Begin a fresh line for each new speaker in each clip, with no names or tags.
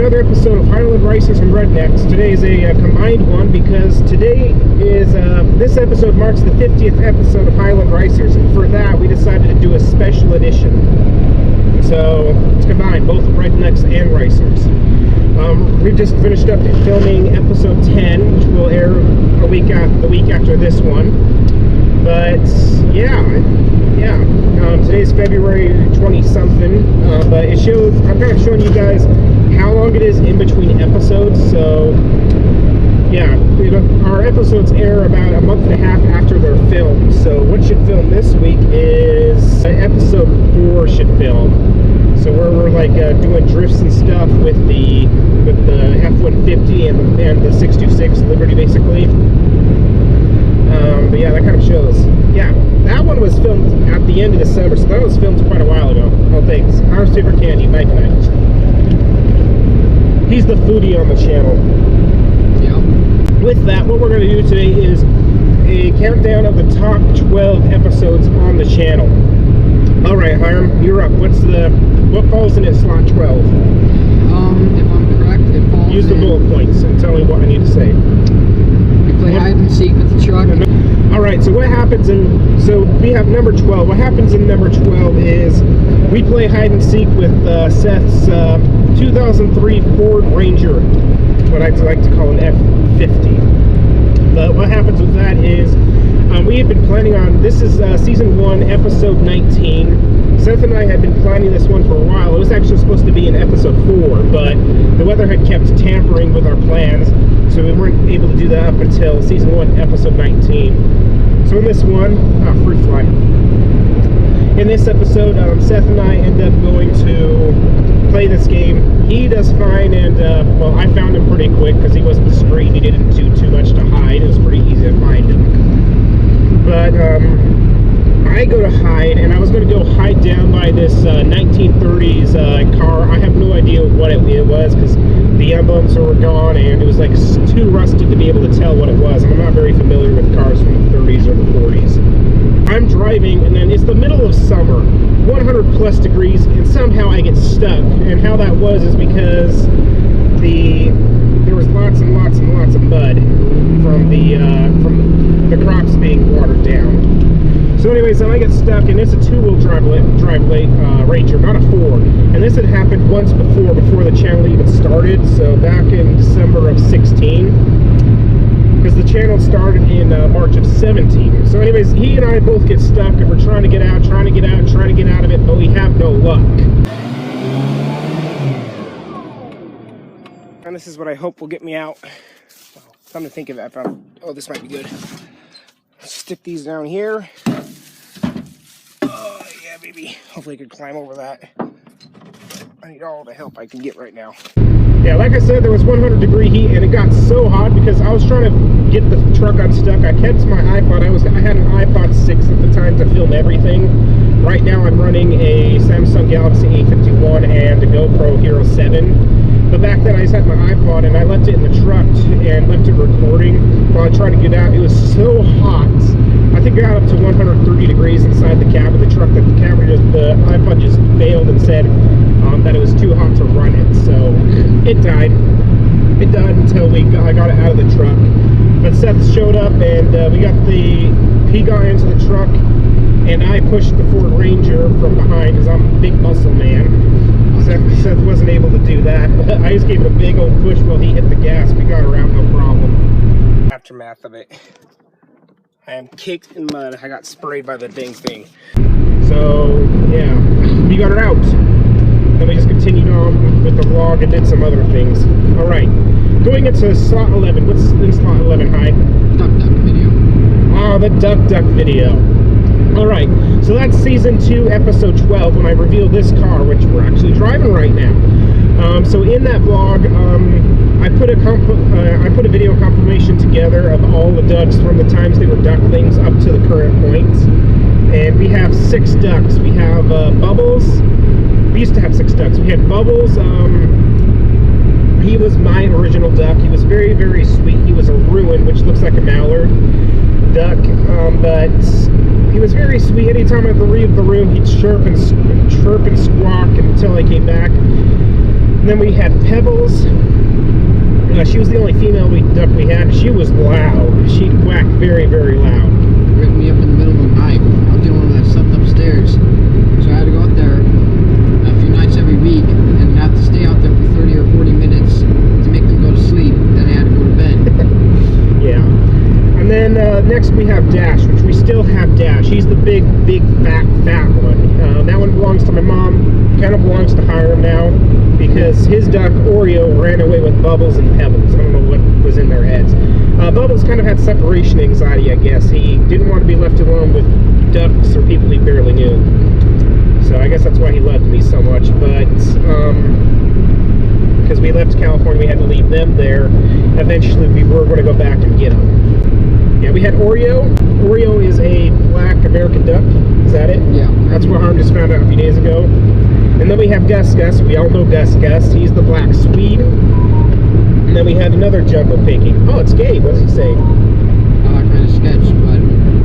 another episode of Highland Ricers and Rednecks. Today is a combined one because today is, this episode marks the 50th episode of Highland Ricers, and for that we decided to do a special edition. So it's combined, both Rednecks and Ricers. We've just finished up filming episode 10, which will air the week after this one. But today's February 20-something, but it shows, I'm kind of showing you guys how long it is in between episodes. So yeah, our episodes air about a month and a half after they're filmed. So what should film this week is episode 4 should film. So we're like doing drifts and stuff with the F-150 and the 626 Liberty, basically. But yeah, that kind of shows. Yeah, that one was filmed at the end of December, so that was filmed quite a while ago. Oh, thanks. Our favorite candy, Knife Knight. He's the foodie on the channel. Yeah. With that, what we're going to do today is a countdown of the top 12 episodes on the channel. All right, Hiram, you're up. What falls in at slot 12?
If I'm correct, it falls
Use the bullet points and tell me what I need to say.
We play hide and seek with the truck.
Alright, so what happens so we have number 12. What happens in number 12 is we play hide and seek with Seth's 2003 Ford Ranger, what I'd like to call an F50. But what happens with that is we have been planning on, this is season 1, episode 19. Seth and I had been planning this one for a while. It was actually supposed to be in episode 4, but the weather had kept tampering with our plans, so we weren't able to do that up until season 1, episode 19. So in this one, fruit fly. In this episode, Seth and I end up going to play this game. He does fine, and well, I found him pretty quick because he wasn't discreet. He didn't do too much to hide. It was pretty easy to find him. But I go to hide, and I was going to go hide down by this 1930s car. I have no idea what it was because the emblems were gone, and it was like too rusted to be able to tell what it was. And I'm not very familiar with cars from the 30s or the 40s. I'm driving, and then it's the middle of summer, 100 plus degrees, and somehow I get stuck. And how that was is because there was lots and lots and lots of mud from the crops being watered down. So anyways, then I get stuck, and it's a two-wheel drive Ranger, not a Ford. And this had happened once before the channel even started, so back in December of 16, because the channel started in March of 17. So anyways, he and I both get stuck, and we're trying to get out of it, but we have no luck. And this is what I hope will get me out. Well, come to think of it, oh, this might be good. Let's stick these down here. Oh, yeah, baby. Hopefully I can climb over that. I need all the help I can get right now. Yeah, like I said, there was 100-degree heat, and it got so hot because I was trying to get the truck unstuck. I kept my iPod. I had an iPod 6 at the time to film everything. Right now I'm running a Samsung Galaxy A51 and a GoPro Hero 7. But back then I just had my iPod, and I left it in the truck and left it recording while I tried to get out. It was so hot. I think I got up to 130 degrees inside the cab of the truck that the iPod just failed and said that it was too hot to run it. So it died. It died until I got it out of the truck. But Seth showed up, and he got into the truck, and I pushed the Ford Ranger from behind because I'm a big muscle man. Seth wasn't able to do that. I just gave it a big old push while he hit the gas. We got her out, no problem. Aftermath of it. I am caked in mud. I got sprayed by the dang thing. So, yeah, we got her out. Then we just continued on with the vlog and did some other things. Alright, going into slot 11. What's in slot 11, Hi?
Duck video.
Oh, the duck video. Alright, so that's season 2, episode 12, when I reveal this car, which we're actually driving right now. So in that vlog, I put a video confirmation together of all the ducks from the times they were ducklings up to the current point. And we have 6 ducks. We have Bubbles. We used to have 6 ducks. We had Bubbles. He was my original duck. He was very, very sweet. He was a Ruin, which looks like a mallard duck, but he was very sweet. Anytime I'd leave the room, he'd chirp and squawk until I came back. And then we had Pebbles. She was the only female duck we had. She was loud. She'd quack very, very loud.
Ripped me up in the middle of the night. I was the only one that slept upstairs. So I had to go out there a few nights every week and have to stay out there for 30 or 40 minutes to make them go to sleep. Then I had to go to bed.
Yeah. And then next we have Dash, which we still have Dash. He's the big, fat one. That one belongs to my mom. Kind of belongs to Hiram now because his duck, Oreo, ran away with Bubbles and Pebbles. I don't know what was in their heads. Bubbles kind of had separation anxiety, I guess. He didn't want to be left alone with ducks or people he barely knew. So I guess that's why he loved me so much. But because we left California, we had to leave them there. Eventually, we were going to go back and get them. Yeah, we had Oreo. Oreo is a black American duck. Is that it?
Yeah.
That's what Harm just found out a few days ago. And then we have Gus Gus. We all know Gus Gus. He's the black Swede. And then we had another jumbo picking. Oh, it's Gabe. What does he say?
Kind of sketch, but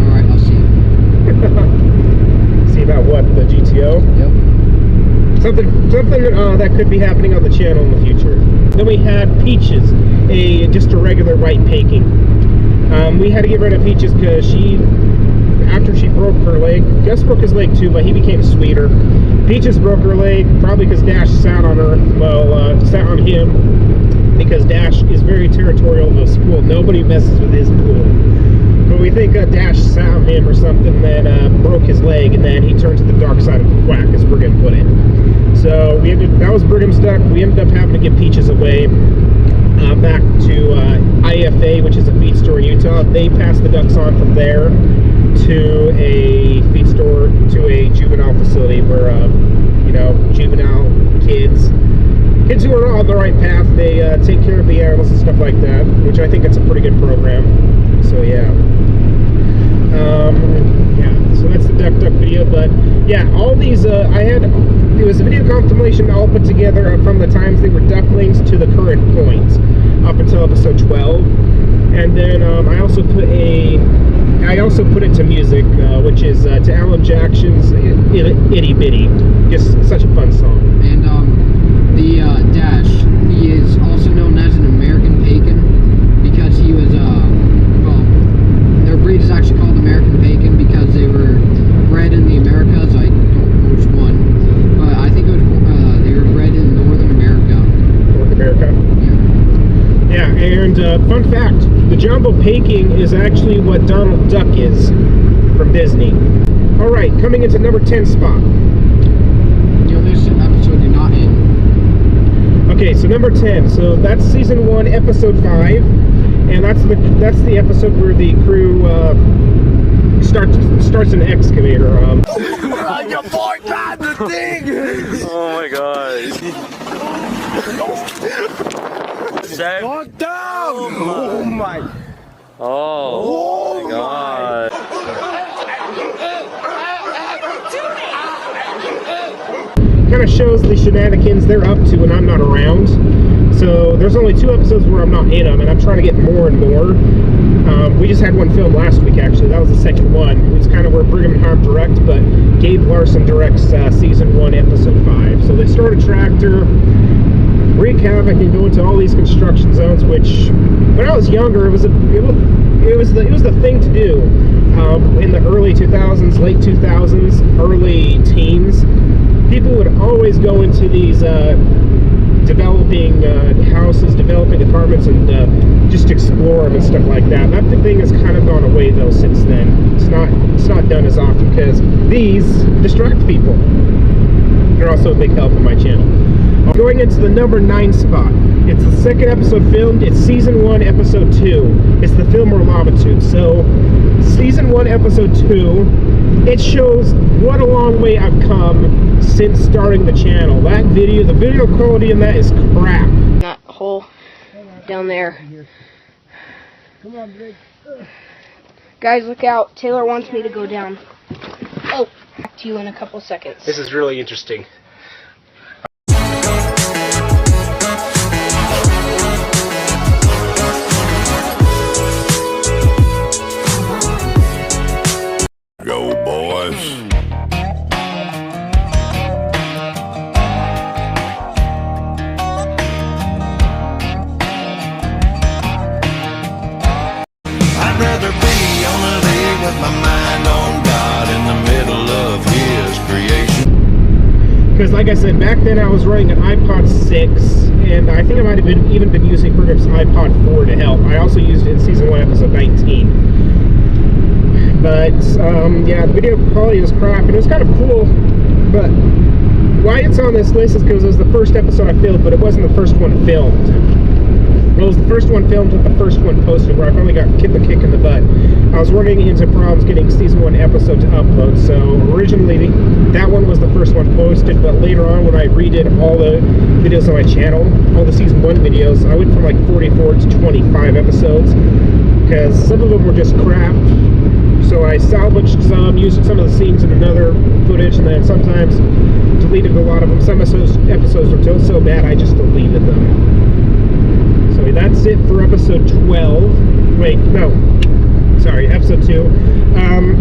alright, I'll see.
See about what? The GTO?
Yep.
Something that could be happening on the channel in the future. Then we had Peaches, just a regular white peking. We had to get rid of Peaches because after she broke her leg, Gus broke his leg too, but he became sweeter. Peaches broke her leg, probably because Dash sat on her, sat on him, because Dash is very territorial of his pool. Nobody messes with his pool. But we think Dash sat on him or something, then broke his leg, and then he turned to the dark side of the quack, as Brigham put it. So that was Brigham's duck. We ended up having to get Peaches away. Back to IFA, which is a feed store in Utah. They passed the ducks on from there to a feed store, to a juvenile facility where, juvenile kids who are on the right path, they take care of the animals and stuff like that, which I think it's a pretty good program. So yeah. So that's the duck video. But yeah, all these it was a video compilation all put together from the times they were ducklings to the current point up until episode 12. And then I also put it to music, which is to Alan Jackson's Itty Bitty. Just such a fun song.
And the Dash, he is also known as an American Bacon because he was their breed is actually called American Bacon because they were bred in the Americas. I don't know which one, but I think it was they were bred in Northern America.
North America? Yeah. Yeah, and fun fact, the jumbo peking is actually what Donald Duck is from Disney. Alright, coming into number 10 spot.
This episode you're not in.
Okay, so number 10. So that's season 1, episode 5. And that's the episode where the crew starts an excavator.
Your boy tried the thing! Oh my god. Calm down! Oh my. Oh my god.
Kind of shows the shenanigans they're up to when I'm not around. So there's only 2 episodes where I'm not in them, and I'm trying to get more and more. We just had one film last week, actually. That was the second one. It's kind of where Brigham and Harm direct, but Gabe Larson directs season 1, episode 5. So they start a tractor, wreak havoc, and go into all these construction zones. Which, when I was younger, it was the thing to do. In the early 2000s, late 2000s, early teens, people would always go into these developing houses, developing apartments, and just explore them and stuff like that. That thing has kind of gone away though since then. It's not done as often because these distract people. They're also a big help on my channel. Going into the number 9 spot. It's the second episode filmed. It's season 1, episode 2. It's the Fillmore Lava Tube. So season 1, episode 2. It shows what a long way I've come since starting the channel. The video quality in that is crap.
That hole down there.
Come on, Greg.
Guys, look out. Taylor wants me to go down. Oh, back to you in a couple seconds.
This is really interesting.
Go boys. set my mind on God in the middle of His creation.
Because like I said, back then I was running an iPod 6, and I think I might have even been using Programs iPod 4 to help. I also used it in Season 1, Episode 19. But, yeah, the video quality was crap, and it was kind of cool, but why it's on this list is because it was the first episode I filmed, but it wasn't the first one filmed. It was the first one filmed with the first one posted, where I finally got the kick in the butt. I was running into problems getting Season 1 episode to upload, so originally that one was the first one posted, but later on when I redid all the videos on my channel, all the Season 1 videos, I went from like 44 to 25 episodes, because some of them were just crap. So I salvaged some, used some of the scenes in another footage, and then sometimes deleted a lot of them. Some episodes were so bad I just deleted them. So that's it for episode 12. Wait, no. Sorry, episode 2.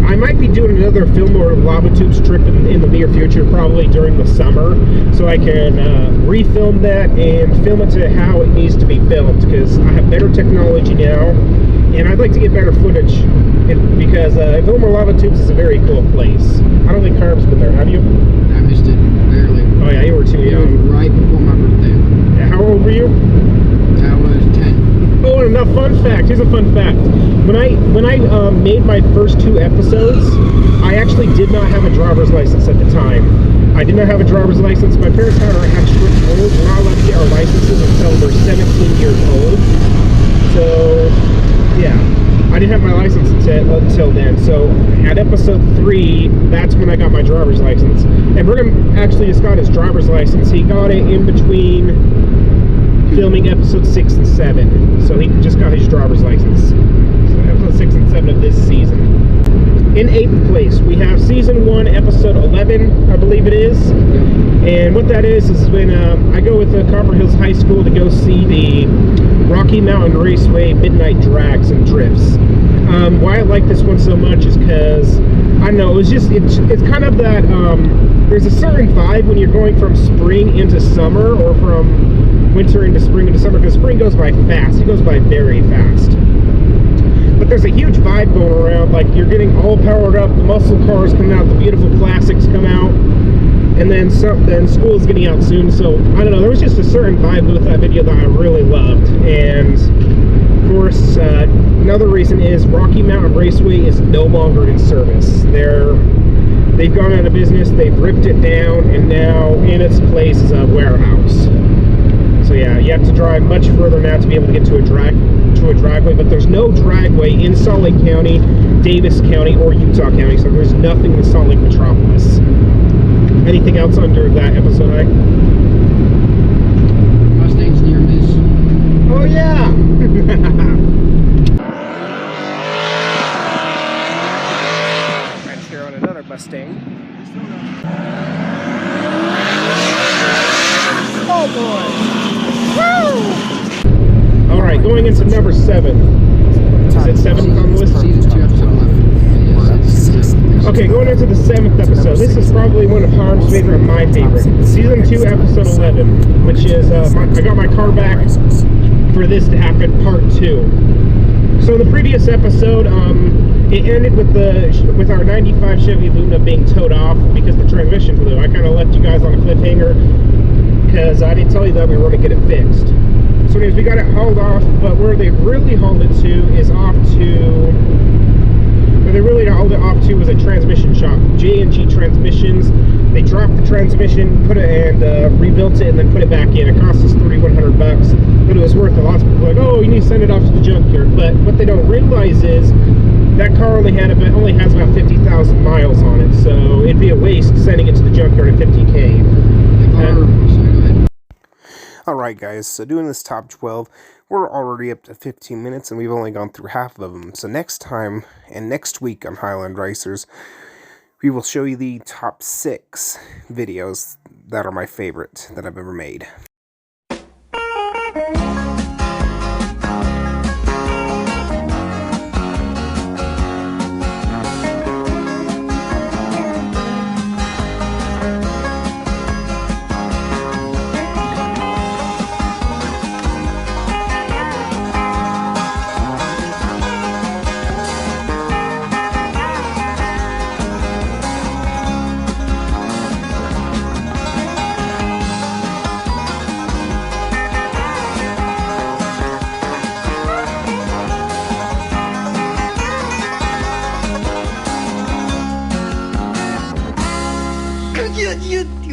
I might be doing another film or lava tubes trip in the near future, probably during the summer, so I can refilm that and film it to how it needs to be filmed, because I have better technology now, and I'd like to get better footage, because Fillmore Lava Tubes is a very cool place. I don't think Carb's been there, have you?
I missed it, barely.
Oh yeah, you were too
It was
young.
right before my birthday.
Yeah, how old were you?
I was 10.
Oh, and a fun fact. Here's a fun fact. When I made my first 2 episodes, I actually did not have a driver's license at the time. I did not have a driver's license. My parents had our extra rules. We're not allowed to get our licenses until we're 17 years old. So, yeah, I didn't have my license until then. So, at episode 3, that's when I got my driver's license. And Brigham actually just got his driver's license. He got it in between filming episode 6 and 7, so he just got his driver's license. So episode 6 and 7 of this season. In 8th place, we have season 1, episode 11, I believe it is. And what that is when I go with Copper Hills High School to go see the Rocky Mountain Raceway Midnight Drags and Drifts. Why I like this one so much is because, I don't know, it's kind of that, there's a certain vibe when you're going from spring into summer, or from winter into spring into summer, because spring goes by fast. It goes by very fast. But there's a huge vibe going around, like you're getting all powered up, the muscle cars come out, the beautiful classics come out, and then school's getting out soon. So I don't know, there was just a certain vibe with that video that I really loved. And of course, another reason is Rocky Mountain Raceway is no longer in service. They've gone out of business, they've ripped it down, and now in its place is a warehouse. So yeah, you have to drive much further now to be able to get to a dragway, but there's no dragway in Salt Lake County, Davis County, or Utah County, so there's nothing in Salt Lake Metropolis. Anything else under that episode, Ike?
Mustangs near miss.
Oh yeah! Right here on another Mustang. Oh boy! Woo! Alright, going into number 7. Is it 7 on the list?
Season 2, episode 11. Yes,
Okay, going into the 7th episode. This is probably one of Harm's favorite and my favorite. Season 2, episode 11, which is, I got my car back for this to happen, part 2. So in the previous episode, it ended with our 95 Chevy Luna being towed off because the transmission blew. I kind of left you guys on a cliffhanger because I didn't tell you that we were going to get it fixed. So anyways, we got it hauled off, but where they really hauled it to is where they really hauled it off to was a transmission shop, J&G Transmissions. They dropped the transmission, rebuilt it, and then put it back in. It cost us $3,100, but it was worth it. Lots of people are like, oh, you need to send it off to the junkyard. But what they don't realize is that car only has about 50,000 miles on it, so it'd be a waste sending it to the junkyard at 50K.
Alright guys, so doing this top 12, we're already up to 15 minutes and we've only gone through half of them. So next time, and next week on Highland Racers, we will show you the top 6 videos that are my favorite that I've ever made.
you